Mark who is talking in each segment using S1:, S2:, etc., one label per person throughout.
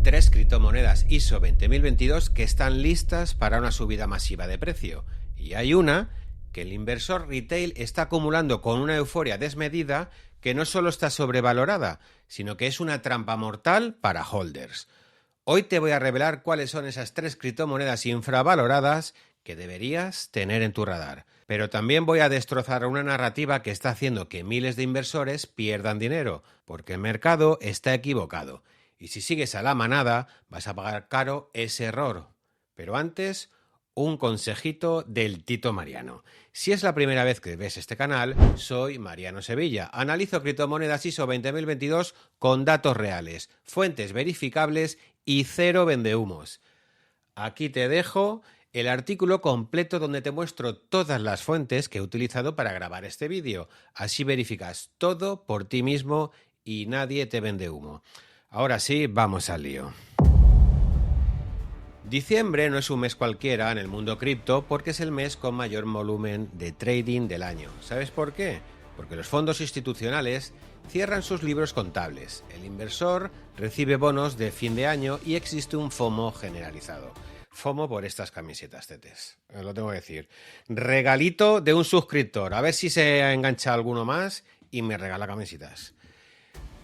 S1: 3 criptomonedas ISO 20022 que están listas para una subida masiva de precio. Y hay una que el inversor retail está acumulando con una euforia desmedida que no solo está sobrevalorada, sino que es una trampa mortal para holders. Hoy te voy a revelar cuáles son esas 3 criptomonedas infravaloradas que deberías tener en tu radar. Pero también voy a destrozar una narrativa que está haciendo que miles de inversores pierdan dinero, porque el mercado está equivocado. Y si sigues a la manada, vas a pagar caro ese error. Pero antes, un consejito del Tito Mariano. Si es la primera vez que ves este canal, soy Mariano Sevilla. Analizo criptomonedas ISO 20022 con datos reales, fuentes verificables y cero vendehumos. Aquí te dejo el artículo completo donde te muestro todas las fuentes que he utilizado para grabar este vídeo. Así verificas todo por ti mismo y nadie te vende humo. Ahora sí, vamos al lío. Diciembre no es un mes cualquiera en el mundo cripto porque es el mes con mayor volumen de trading del año. ¿Sabes por qué? Porque los fondos institucionales cierran sus libros contables, el inversor recibe bonos de fin de año y existe un FOMO generalizado. FOMO por estas camisetas, tetes, lo tengo que decir. Regalito de un suscriptor, a ver si se engancha alguno más y me regala camisetas.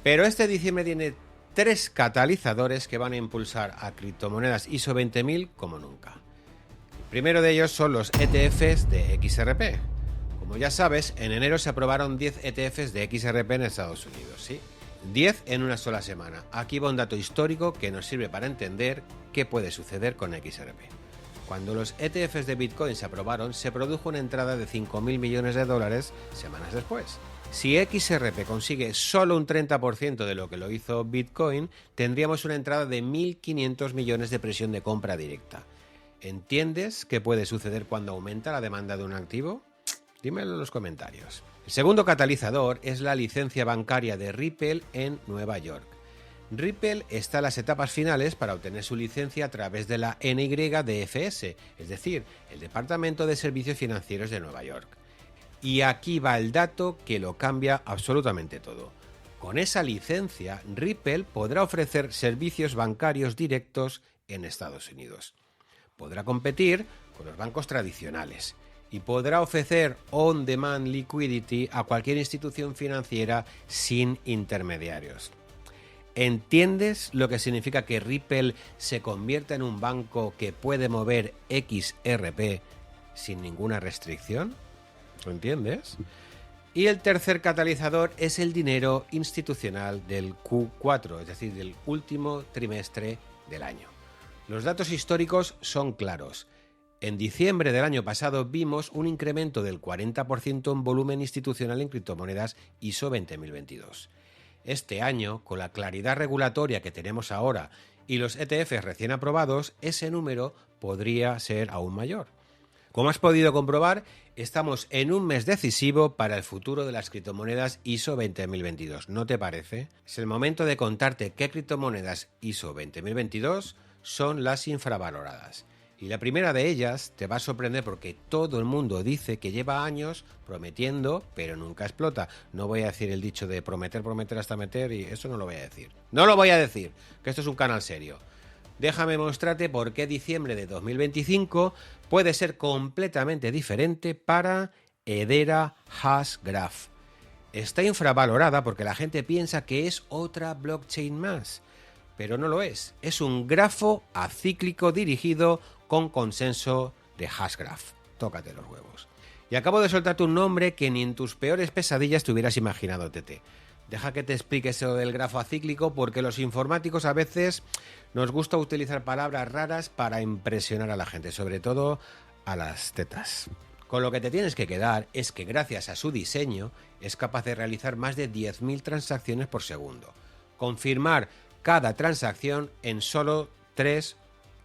S1: Pero este diciembre tiene 3 catalizadores que van a impulsar a criptomonedas ISO 20000 como nunca. El primero de ellos son los ETFs de XRP. Como ya sabes, en enero se aprobaron 10 ETFs de XRP en Estados Unidos, ¿sí? 10 en una sola semana. Aquí va un dato histórico que nos sirve para entender qué puede suceder con XRP. Cuando los ETFs de Bitcoin se aprobaron, se produjo una entrada de 5.000 millones de dólares semanas después. Si XRP consigue solo un 30% de lo que lo hizo Bitcoin, tendríamos una entrada de 1.500 millones de presión de compra directa. ¿Entiendes qué puede suceder cuando aumenta la demanda de un activo? Dímelo en los comentarios. El segundo catalizador es la licencia bancaria de Ripple en Nueva York. Ripple está en las etapas finales para obtener su licencia a través de la NYDFS, es decir, el Departamento de Servicios Financieros de Nueva York. Y aquí va el dato que lo cambia absolutamente todo. Con esa licencia, Ripple podrá ofrecer servicios bancarios directos en Estados Unidos. Podrá competir con los bancos tradicionales y podrá ofrecer on-demand liquidity a cualquier institución financiera sin intermediarios. ¿Entiendes lo que significa que Ripple se convierta en un banco que puede mover XRP sin ninguna restricción? ¿Lo entiendes? Y el tercer catalizador es el dinero institucional del Q4, es decir, del último trimestre del año. Los datos históricos son claros. En diciembre del año pasado vimos un incremento del 40% en volumen institucional en criptomonedas ISO 20022. Este año, con la claridad regulatoria que tenemos ahora y los ETFs recién aprobados, ese número podría ser aún mayor. Como has podido comprobar, estamos en un mes decisivo para el futuro de las criptomonedas ISO 20022. ¿No te parece? Es el momento de contarte qué criptomonedas ISO 20022 son las infravaloradas. Y la primera de ellas te va a sorprender porque todo el mundo dice que lleva años prometiendo, pero nunca explota. No voy a decir el dicho de prometer, prometer hasta meter, y eso no lo voy a decir. No lo voy a decir, que esto es un canal serio. Déjame mostrarte por qué diciembre de 2025 puede ser completamente diferente para Hedera Hashgraph. Está infravalorada porque la gente piensa que es otra blockchain más, pero no lo es. Es un grafo acíclico dirigido con consenso de Hashgraph. Tócate los huevos. Y acabo de soltarte un nombre que ni en tus peores pesadillas te hubieras imaginado, Tete. Deja que te explique eso del grafo acíclico porque los informáticos a veces nos gusta utilizar palabras raras para impresionar a la gente, sobre todo a las tetas. Con lo que te tienes que quedar es que gracias a su diseño es capaz de realizar más de 10.000 transacciones por segundo. Confirmar cada transacción en solo 3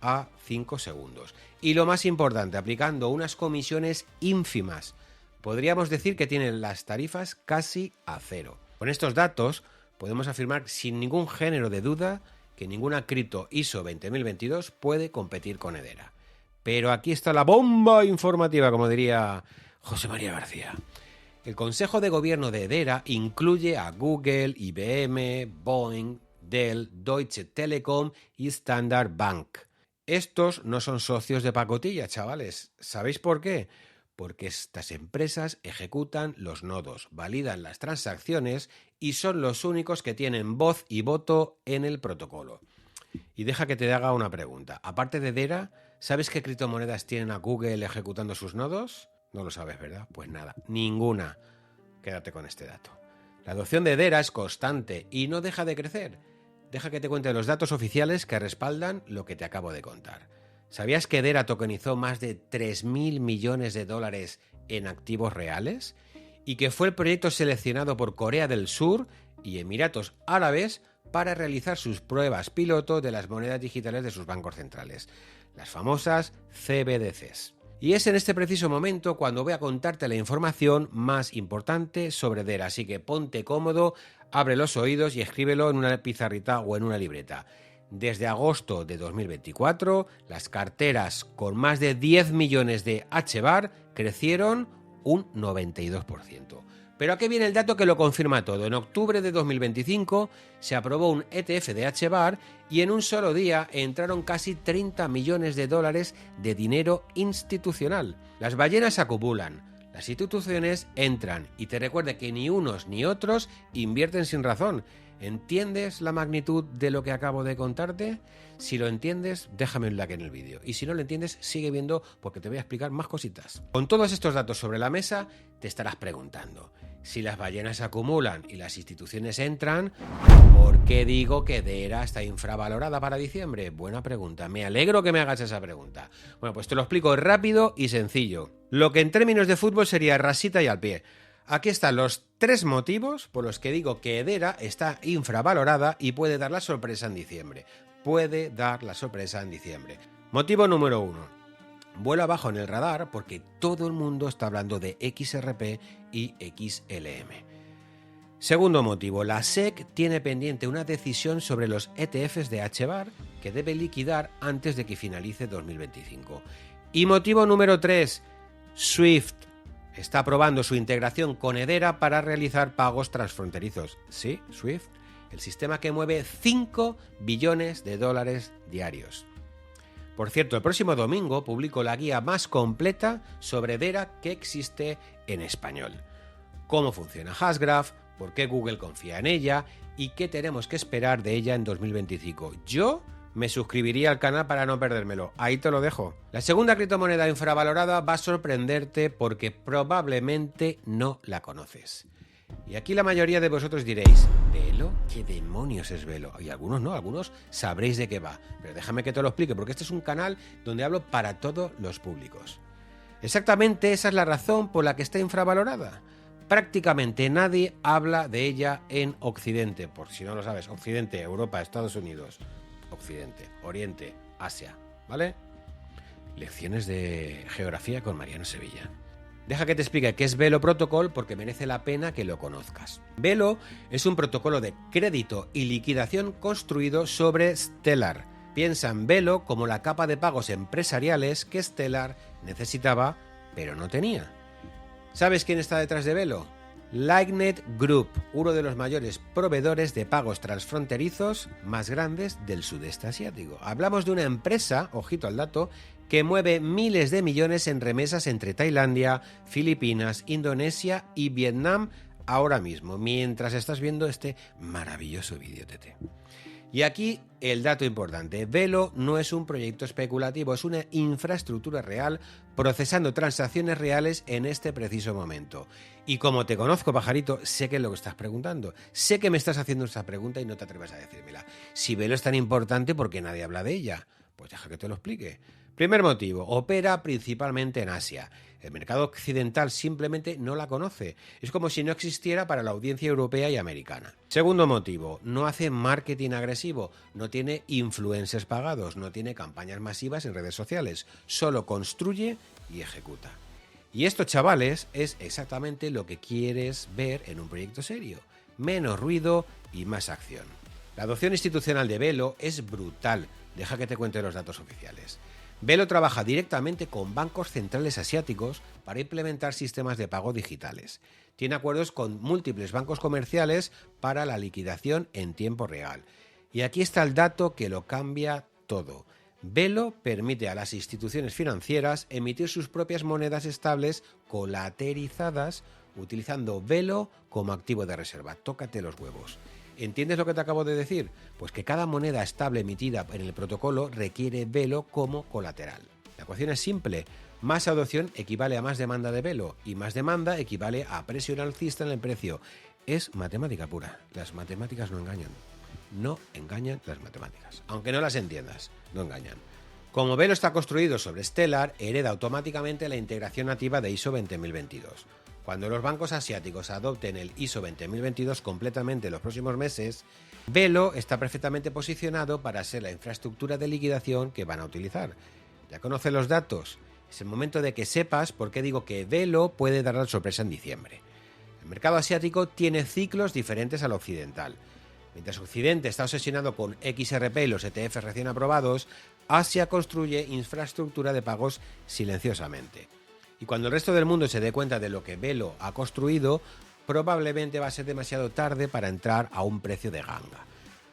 S1: a 5 segundos. Y lo más importante, aplicando unas comisiones ínfimas. Podríamos decir que tienen las tarifas casi a cero. Con estos datos podemos afirmar sin ningún género de duda que ninguna cripto ISO 20022 puede competir con Hedera. Pero aquí está la bomba informativa, como diría José María García. El Consejo de Gobierno de Hedera incluye a Google, IBM, Boeing, Dell, Deutsche Telekom y Standard Bank. Estos no son socios de pacotilla, chavales. ¿Sabéis por qué? Porque estas empresas ejecutan los nodos, validan las transacciones y son los únicos que tienen voz y voto en el protocolo. Y deja que te haga una pregunta. Aparte de Dera, ¿sabes qué criptomonedas tienen a Google ejecutando sus nodos? No lo sabes, ¿verdad? Pues nada, ninguna. Quédate con este dato. La adopción de Dera es constante y no deja de crecer. Deja que te cuente los datos oficiales que respaldan lo que te acabo de contar. ¿Sabías que Dera tokenizó más de 3.000 millones de dólares en activos reales? Y que fue el proyecto seleccionado por Corea del Sur y Emiratos Árabes para realizar sus pruebas piloto de las monedas digitales de sus bancos centrales, las famosas CBDCs. Y es en este preciso momento cuando voy a contarte la información más importante sobre Dera, así que ponte cómodo, abre los oídos y escríbelo en una pizarrita o en una libreta. Desde agosto de 2024, las carteras con más de 10 millones de HBAR crecieron un 92%. Pero aquí viene el dato que lo confirma todo. En octubre de 2025 se aprobó un ETF de HBAR y en un solo día entraron casi 30 millones de dólares de dinero institucional. Las ballenas acumulan, las instituciones entran y te recuerda que ni unos ni otros invierten sin razón. ¿Entiendes la magnitud de lo que acabo de contarte? Si lo entiendes, déjame un like en el vídeo. Y si no lo entiendes, sigue viendo porque te voy a explicar más cositas. Con todos estos datos sobre la mesa, te estarás preguntando, si las ballenas acumulan y las instituciones entran, ¿por qué digo que Dera está infravalorada para diciembre? Buena pregunta, me alegro que me hagas esa pregunta. Bueno, pues te lo explico rápido y sencillo. Lo que en términos de fútbol sería rasita y al pie. Aquí están los 3 motivos por los que digo que Dera está infravalorada y puede dar la sorpresa en diciembre. Puede dar la sorpresa en diciembre. Motivo número 1. Vuela abajo en el radar porque todo el mundo está hablando de XRP y XLM. Segundo motivo, la SEC tiene pendiente una decisión sobre los ETFs de HBAR que debe liquidar antes de que finalice 2025. Y motivo número 3, SWIFT está probando su integración con Hedera para realizar pagos transfronterizos. Sí, SWIFT, el sistema que mueve 5 billones de dólares diarios. Por cierto, el próximo domingo publico la guía más completa sobre Hedera que existe en español. Cómo funciona Hashgraph, por qué Google confía en ella y qué tenemos que esperar de ella en 2025. Yo me suscribiría al canal para no perdérmelo. Ahí te lo dejo. La segunda criptomoneda infravalorada va a sorprenderte porque probablemente no la conoces. Y aquí la mayoría de vosotros diréis, ¿Velo? ¿Qué demonios es Velo? Y algunos no, algunos sabréis de qué va. Pero déjame que te lo explique porque este es un canal donde hablo para todos los públicos. Exactamente esa es la razón por la que está infravalorada. Prácticamente nadie habla de ella en Occidente. Por si no lo sabes, Occidente, Europa, Estados Unidos. Occidente, Oriente, Asia, ¿vale? Lecciones de geografía con Mariano Sevilla. Deja que te explique qué es Velo Protocol porque merece la pena que lo conozcas. Velo es un protocolo de crédito y liquidación construido sobre Stellar. Piensa en Velo como la capa de pagos empresariales que Stellar necesitaba pero no tenía. ¿Sabes quién está detrás de Velo? Lightnet Group, uno de los mayores proveedores de pagos transfronterizos más grandes del sudeste asiático. Hablamos de una empresa, ojito al dato, que mueve miles de millones en remesas entre Tailandia, Filipinas, Indonesia y Vietnam ahora mismo, mientras estás viendo este maravilloso vídeo, Tete. Y aquí el dato importante, Velo no es un proyecto especulativo, es una infraestructura real procesando transacciones reales en este preciso momento. Y como te conozco, pajarito, sé que es lo que estás preguntando, sé que me estás haciendo esa pregunta y no te atreves a decírmela. Si Velo es tan importante, ¿por qué nadie habla de ella? Pues deja que te lo explique. Primer motivo, opera principalmente en Asia. El mercado occidental simplemente no la conoce. Es como si no existiera para la audiencia europea y americana. Segundo motivo, no hace marketing agresivo, no tiene influencers pagados, no tiene campañas masivas en redes sociales, solo construye y ejecuta. Y esto, chavales, es exactamente lo que quieres ver en un proyecto serio. Menos ruido y más acción. La adopción institucional de Velo es brutal. Deja que te cuente los datos oficiales. Velo trabaja directamente con bancos centrales asiáticos para implementar sistemas de pago digitales. Tiene acuerdos con múltiples bancos comerciales para la liquidación en tiempo real. Y aquí está el dato que lo cambia todo. Velo permite a las instituciones financieras emitir sus propias monedas estables colaterizadas utilizando Velo como activo de reserva. Tócate los huevos. ¿Entiendes lo que te acabo de decir? Pues que cada moneda estable emitida en el protocolo requiere Velo como colateral. La ecuación es simple. Más adopción equivale a más demanda de Velo y más demanda equivale a presión alcista en el precio. Es matemática pura. Las matemáticas no engañan. No engañan las matemáticas. Aunque no las entiendas, no engañan. Como Velo está construido sobre Stellar, hereda automáticamente la integración nativa de ISO 20022. Cuando los bancos asiáticos adopten el ISO 20022 completamente en los próximos meses, Velo está perfectamente posicionado para ser la infraestructura de liquidación que van a utilizar. ¿Ya conoces los datos? Es el momento de que sepas por qué digo que Velo puede dar la sorpresa en diciembre. El mercado asiático tiene ciclos diferentes al occidental. Mientras Occidente está obsesionado con XRP y los ETFs recién aprobados, Asia construye infraestructura de pagos silenciosamente. Y cuando el resto del mundo se dé cuenta de lo que Velo ha construido, probablemente va a ser demasiado tarde para entrar a un precio de ganga.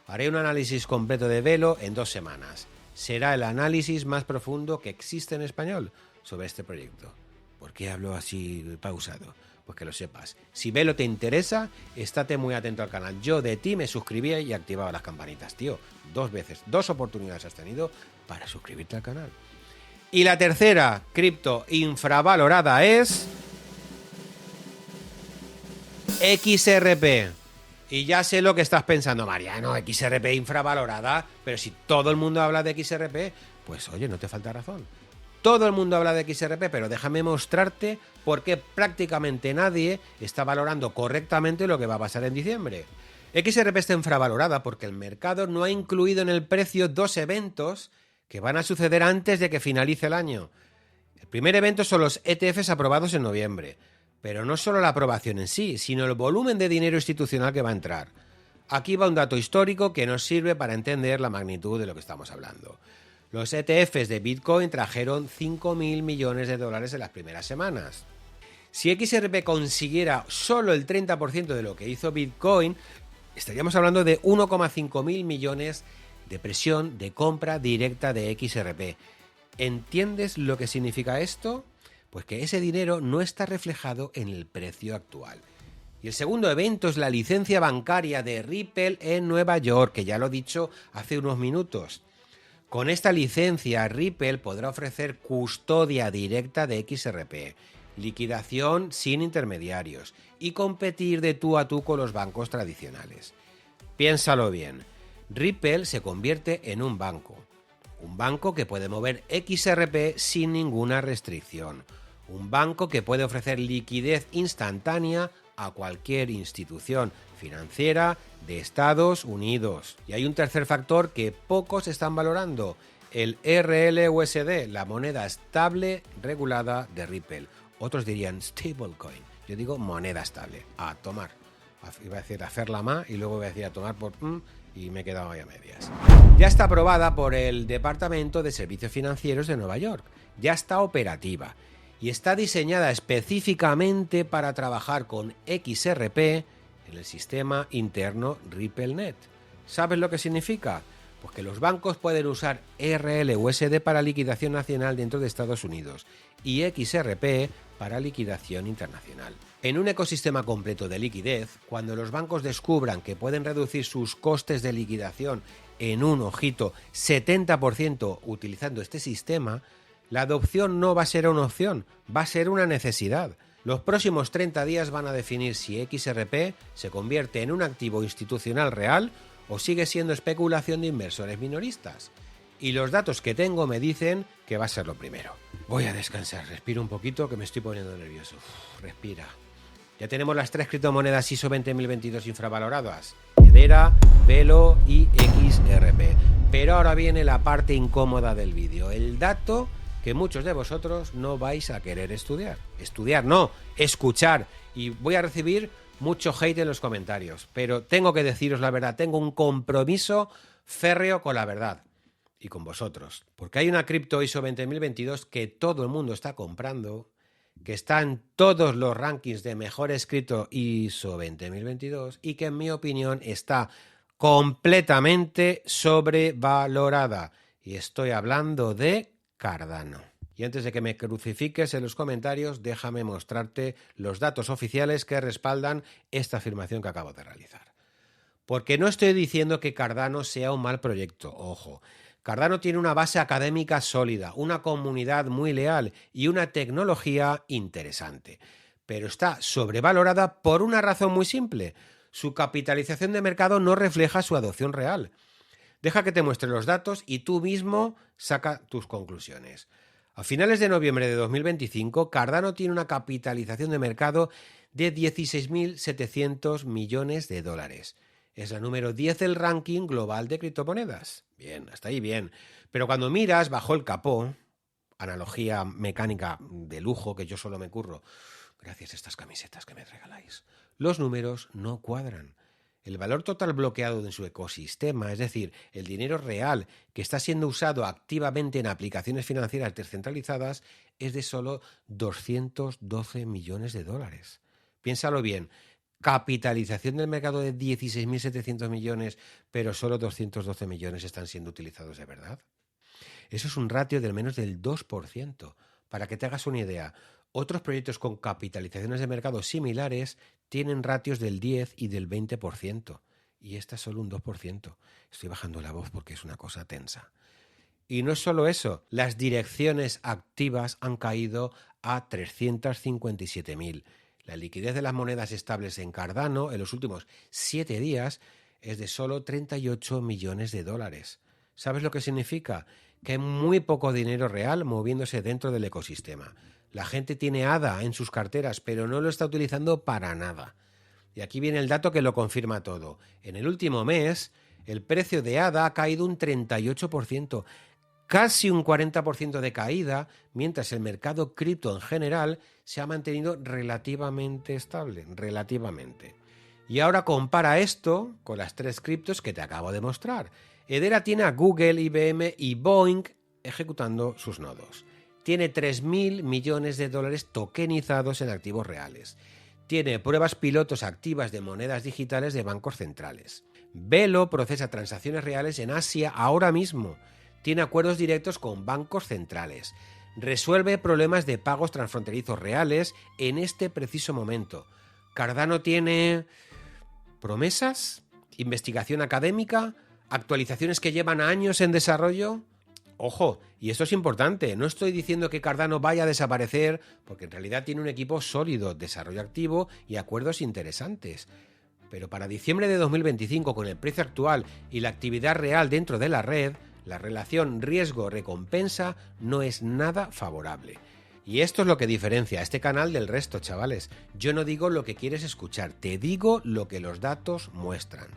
S1: Haré un análisis completo de Velo en 2 semanas. Será el análisis más profundo que existe en español sobre este proyecto. ¿Por qué hablo así pausado? Pues que lo sepas. Si Velo te interesa, estate muy atento al canal. Yo de ti me suscribía y activaba las campanitas, tío. 2 veces, 2 oportunidades has tenido para suscribirte al canal. Y la tercera cripto infravalorada es XRP. Y ya sé lo que estás pensando, Mariano, XRP infravalorada, pero si todo el mundo habla de XRP, pues oye, no te falta razón. Todo el mundo habla de XRP, pero déjame mostrarte por qué prácticamente nadie está valorando correctamente lo que va a pasar en diciembre. XRP está infravalorada porque el mercado no ha incluido en el precio 2 eventos que van a suceder antes de que finalice el año. El primer evento son los ETFs aprobados en noviembre, pero no solo la aprobación en sí, sino el volumen de dinero institucional que va a entrar. Aquí va un dato histórico que nos sirve para entender la magnitud de lo que estamos hablando. Los ETFs de Bitcoin trajeron 5.000 millones de dólares en las primeras semanas. Si XRP consiguiera solo el 30% de lo que hizo Bitcoin, estaríamos hablando de 1,5 mil millones de presión de compra directa de XRP. ¿Entiendes lo que significa esto? Pues que ese dinero no está reflejado en el precio actual. Y el segundo evento es la licencia bancaria de Ripple en Nueva York, que ya lo he dicho hace unos minutos. Con esta licencia, Ripple podrá ofrecer custodia directa de XRP, liquidación sin intermediarios y competir de tú a tú con los bancos tradicionales. Piénsalo bien, Ripple se convierte en un banco que puede mover XRP sin ninguna restricción, un banco que puede ofrecer liquidez instantánea a cualquier institución financiera de Estados Unidos. Y hay un tercer factor que pocos están valorando, el RLUSD, la moneda estable regulada de Ripple. Otros dirían stablecoin, yo digo moneda estable, a tomar. Iba a decir a hacer la ma y luego iba a decir a tomar por y me he quedado ahí a medias. Ya está aprobada por el Departamento de Servicios Financieros de Nueva York, ya está operativa y está diseñada específicamente para trabajar con XRP en el sistema interno RippleNet. ¿Sabes lo que significa? Pues que los bancos pueden usar RLUSD para liquidación nacional dentro de Estados Unidos y XRP para liquidación internacional. En un ecosistema completo de liquidez, cuando los bancos descubran que pueden reducir sus costes de liquidación en un ojito 70% utilizando este sistema, la adopción no va a ser una opción, va a ser una necesidad. Los próximos 30 días van a definir si XRP se convierte en un activo institucional real o sigue siendo especulación de inversores minoristas. Y los datos que tengo me dicen que va a ser lo primero. Voy a descansar, respiro un poquito que me estoy poniendo nervioso. Respira. Ya tenemos las 3 criptomonedas ISO 20022 infravaloradas: Hedera, Velo y XRP. Pero ahora viene la parte incómoda del vídeo, el dato que muchos de vosotros no vais a querer estudiar. Estudiar no, escuchar. Y voy a recibir mucho hate en los comentarios, pero tengo que deciros la verdad, tengo un compromiso férreo con la verdad y con vosotros, porque hay una cripto ISO 20022 que todo el mundo está comprando, que está en todos los rankings de mejores cripto ISO 20022 y que en mi opinión está completamente sobrevalorada. Y estoy hablando de Cardano. Y antes de que me crucifiques en los comentarios, déjame mostrarte los datos oficiales que respaldan esta afirmación que acabo de realizar. Porque no estoy diciendo que Cardano sea un mal proyecto, ojo. Cardano tiene una base académica sólida, una comunidad muy leal y una tecnología interesante. Pero está sobrevalorada por una razón muy simple. Su capitalización de mercado no refleja su adopción real. Deja que te muestre los datos y tú mismo saca tus conclusiones. A finales de noviembre de 2025, Cardano tiene una capitalización de mercado de 16.700 millones de dólares. Es la número 10 del ranking global de criptomonedas. Bien, hasta ahí bien. Pero cuando miras bajo el capó, analogía mecánica de lujo que yo solo me curro, gracias a estas camisetas que me regaláis, los números no cuadran. El valor total bloqueado en su ecosistema, es decir, el dinero real que está siendo usado activamente en aplicaciones financieras descentralizadas, es de solo 212 millones de dólares. Piénsalo bien, capitalización del mercado de 16.700 millones, pero solo 212 millones están siendo utilizados de verdad. Eso es un ratio del menos del 2%. Para que te hagas una idea, otros proyectos con capitalizaciones de mercado similares tienen ratios del 10 y del 20%. Y esta es solo un 2%. Estoy bajando la voz porque es una cosa tensa. Y no es solo eso, las direcciones activas han caído a 357.000. La liquidez de las monedas estables en Cardano en los últimos 7 días es de solo 38 millones de dólares. ¿Sabes lo que significa? Que hay muy poco dinero real moviéndose dentro del ecosistema. La gente tiene ADA en sus carteras, pero no lo está utilizando para nada. Y aquí viene el dato que lo confirma todo. En el último mes, el precio de ADA ha caído un 38%, casi un 40% de caída, mientras el mercado cripto en general se ha mantenido relativamente estable, relativamente. Y ahora compara esto con las 3 criptos que te acabo de mostrar. Hedera tiene a Google, IBM y Boeing ejecutando sus nodos. Tiene 3.000 millones de dólares tokenizados en activos reales. Tiene pruebas pilotos activas de monedas digitales de bancos centrales. Velo procesa transacciones reales en Asia ahora mismo. Tiene acuerdos directos con bancos centrales. Resuelve problemas de pagos transfronterizos reales en este preciso momento. Cardano tiene promesas, investigación académica, actualizaciones que llevan años en desarrollo. Ojo, y esto es importante, no estoy diciendo que Cardano vaya a desaparecer, porque en realidad tiene un equipo sólido, desarrollo activo y acuerdos interesantes. Pero para diciembre de 2025, con el precio actual y la actividad real dentro de la red, la relación riesgo-recompensa no es nada favorable. Y esto es lo que diferencia a este canal del resto, chavales. Yo no digo lo que quieres escuchar, te digo lo que los datos muestran.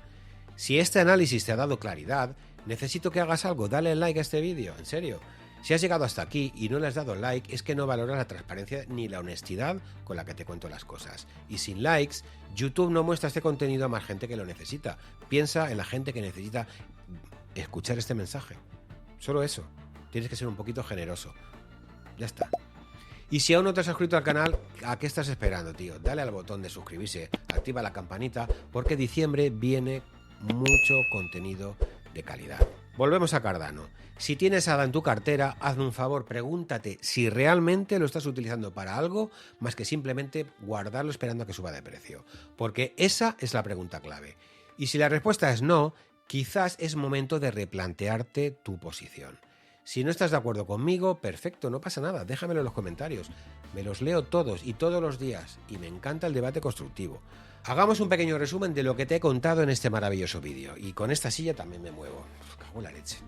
S1: Si este análisis te ha dado claridad, necesito que hagas algo, dale like a este vídeo, en serio. Si has llegado hasta aquí y no le has dado like, es que no valoras la transparencia ni la honestidad con la que te cuento las cosas. Y sin likes, YouTube no muestra este contenido a más gente que lo necesita. Piensa en la gente que necesita escuchar este mensaje. Solo eso. Tienes que ser un poquito generoso. Ya está. Y si aún no te has suscrito al canal, ¿a qué estás esperando, tío? Dale al botón de suscribirse, activa la campanita, porque diciembre viene mucho contenido de calidad. Volvemos a Cardano. Si tienes ADA en tu cartera, hazme un favor, pregúntate si realmente lo estás utilizando para algo más que simplemente guardarlo esperando a que suba de precio. Porque esa es la pregunta clave. Y si la respuesta es no, quizás es momento de replantearte tu posición. Si no estás de acuerdo conmigo, perfecto, no pasa nada, déjamelo en los comentarios. Me los leo todos y todos los días y me encanta el debate constructivo. Hagamos un pequeño resumen de lo que te he contado en este maravilloso vídeo. Y con esta silla también me muevo. Cago en la leche.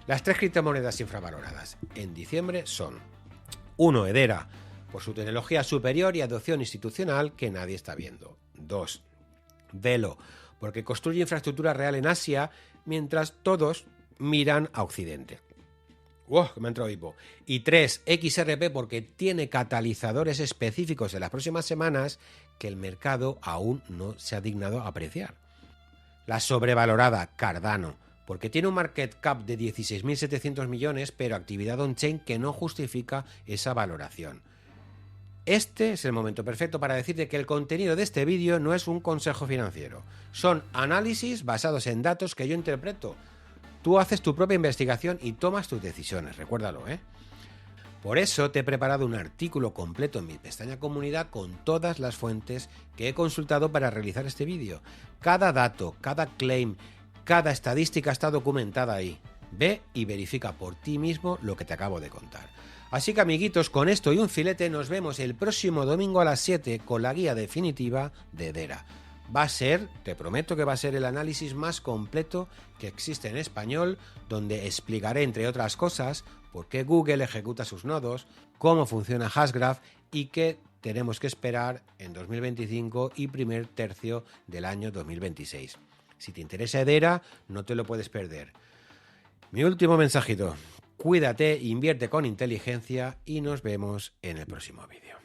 S1: Las 3 criptomonedas infravaloradas en diciembre son: 1. Hedera, por su tecnología superior y adopción institucional que nadie está viendo. 2. Velo, porque construye infraestructura real en Asia mientras todos miran a Occidente. ¡Wow! Que me ha entrado hipo. Y 3. XRP, porque tiene catalizadores específicos en las próximas semanas que el mercado aún no se ha dignado a apreciar. La sobrevalorada Cardano, porque tiene un market cap de 16.700 millones, pero actividad on-chain que no justifica esa valoración. Este es el momento perfecto para decirte que el contenido de este vídeo no es un consejo financiero. Son análisis basados en datos que yo interpreto. Tú haces tu propia investigación y tomas tus decisiones, recuérdalo, ¿eh? Por eso te he preparado un artículo completo en mi pestaña comunidad con todas las fuentes que he consultado para realizar este vídeo. Cada dato, cada claim, cada estadística está documentada ahí. Ve y verifica por ti mismo lo que te acabo de contar. Así que amiguitos, con esto y un filete nos vemos el próximo domingo a las 7 con la guía definitiva de Hedera. Va a ser, te prometo que va a ser el análisis más completo que existe en español, donde explicaré, entre otras cosas, por qué Google ejecuta sus nodos, cómo funciona Hashgraph y qué tenemos que esperar en 2025 y primer tercio del año 2026. Si te interesa Hedera, no te lo puedes perder. Mi último mensajito: cuídate, invierte con inteligencia y nos vemos en el próximo vídeo.